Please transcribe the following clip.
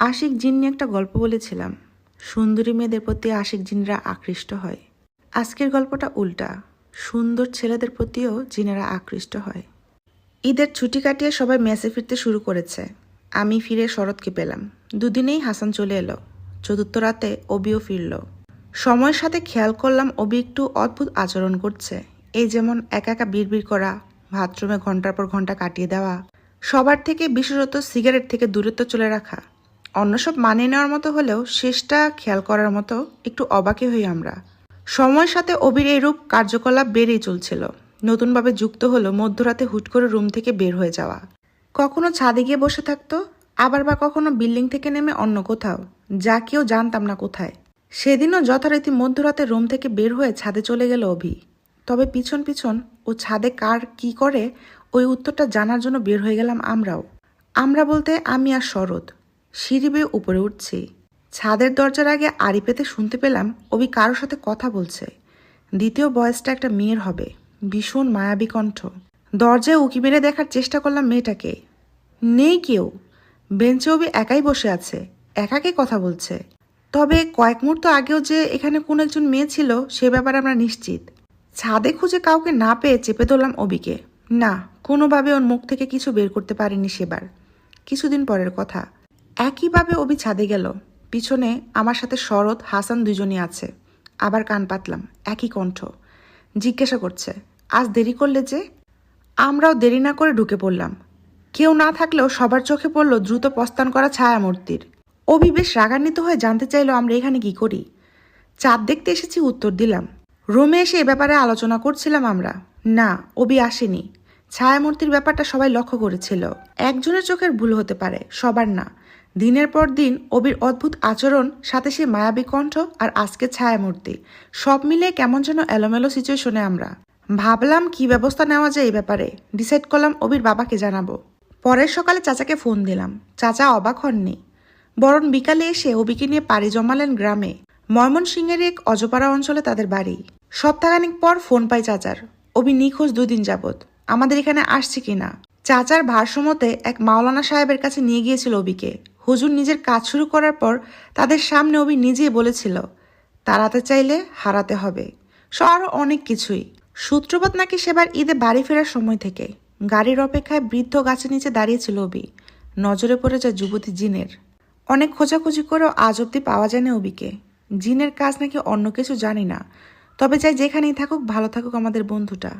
আশিক জিন নিয়ে একটা গল্প বলেছিলাম। সুন্দরী মেয়েদের প্রতি আশিক জিনরা আকৃষ্ট হয়। আজকের গল্পটা উল্টা, সুন্দর ছেলেদের প্রতিও জিনেরা আকৃষ্ট হয়। ঈদের ছুটি কাটিয়ে সবাই মেসে ফিরতে শুরু করেছে। আমি ফিরে শরৎকে পেলাম। দুদিনেই হাসান চলে এলো। চতুর্থ রাতে অবিও ফিরল। সময়ের সাথে খেয়াল করলাম অবি একটু অদ্ভুত আচরণ করছে। এই যেমন একা একা বিড়বিড় করা, বাথরুমে ঘন্টার পর ঘন্টা কাটিয়ে দেওয়া, সবার থেকে বিশেষত সিগারেট থেকে দূরত্ব চলে রাখা। অন্য সব মানিয়ে নেওয়ার মতো হলেও শেষটা খেয়াল করার মতো একটু অবাকে হই আমরা। সময়ের সাথে অবির এই রূপ কার্যকলাপ বেড়েই চলছিল। নতুনভাবে যুক্ত হলো মধ্যরাতে হুট করে রুম থেকে বের হয়ে যাওয়া। কখনো ছাদে গিয়ে বসে থাকতো, আবার বা কখনো বিল্ডিং থেকে নেমে অন্য কোথাও, যা কেউ জানতাম না কোথায়। সেদিনও যথারীতি মধ্যরাতে রুম থেকে বের হয়ে ছাদে চলে গেল অভি। তবে পিছন পিছন ও ছাদে কার কি করে ওই উত্তরটা জানার জন্য বের হয়ে গেলাম আমরাও। আমরা বলতে আমি আর শরৎ। সিঁড়ি বেয়ে উপরে উঠছি। ছাদের দরজার আগে আড়ি পেতে শুনতে পেলাম অভি কারোর সাথে কথা বলছে। দ্বিতীয় বয়সটা একটা মেয়ের হবে, ভীষণ মায়াবী কণ্ঠ। দরজায় উকি মেরে দেখার চেষ্টা করলাম মেয়েটাকে। নেই কেউ। বেঞ্চে অভি একাই বসে আছে, একাকে কথা বলছে। তবে কয়েক মুহূর্ত আগেও যে এখানে কোন একজন মেয়ে ছিল সে ব্যাপারে আমরা নিশ্চিত। ছাদে খুঁজে কাউকে না পেয়ে চেপে ধরলাম অবিকে। না, কোনোভাবে ওর মুখ থেকে কিছু বের করতে পারিনি সেবার। কিছুদিন পরের কথা। একইভাবে অবি ছাদে গেল। পিছনে আমার সাথে শরৎ, হাসান দুজনই আছে। আবার কান পাতলাম, একই কণ্ঠ। জিজ্ঞাসা করছে, আজ দেরি করলে যে? আমরাও দেরি না করে ঢুকে পড়লাম। কেউ না থাকলেও সবার চোখে পড়ল দ্রুত প্রস্থান করা ছায়ামূর্তির। অভি বেশ রাগান্বিত হয়ে জানতে চাইলো আমরা এখানে কি করি। চাঁদ দেখতে এসেছি, উত্তর দিলাম। রুমে এসে এ ব্যাপারে আলোচনা করছিলাম আমরা। না, অভি আসেনি। ছায়ামূর্তির ব্যাপারটা সবাই লক্ষ্য করেছিল। একজনের চোখের ভুল হতে পারে, সবার না। দিনের পর দিন অবির অদ্ভুত আচরণ, সাথে সে মায়াবী কণ্ঠ, আর আজকে ছায়ামূর্তি, সব মিলিয়ে কেমন যেন এলোমেলো সিচুয়েশনে আমরা। ভাবলাম কি ব্যবস্থা নেওয়া যায় এই ব্যাপারে। ডিসাইড করলাম অবির বাবাকে জানাবো। পরের সকালে চাচাকে ফোন দিলাম। চাচা অবাক হননি, বরং বিকালে এসে অবিকে নিয়ে পাড়ি জমালেন গ্রামে। ময়মনসিংহের এক অজপাড়া অঞ্চলে তাদের বাড়ি। সপ্তাহখানিক পর ফোন পাই চাচার। অবি নিখোঁজ 2 দিন যাবৎ। আমাদের এখানে আসছে কিনা। চাচার ভারসাম্যতে এক মাওলানা সাহেবের কাছে নিয়ে গিয়েছিল অবিকে। হুজুর নিজের কাজ শুরু করার পর তাদের সামনে অবি নিজেই বলেছিল, তাড়াতে চাইলে হারাতে হবে। আরও অনেক কিছুই। সূত্রপাত নাকি সেবার ঈদে বাড়ি ফেরার সময় থেকে। গাড়ির অপেক্ষায় বৃদ্ধ গাছের নিচে দাঁড়িয়েছিল অবি। নজরে পড়ে যায় যুবতী জিনের। অনেক খোঁজাখুঁজি করেও আজ অব্দি পাওয়া যায় না অবিকে। জিনের কাজ নাকি অন্য কিছু জানি না, তবে চাই যেখানেই থাকুক ভালো থাকুক আমাদের বন্ধুটা।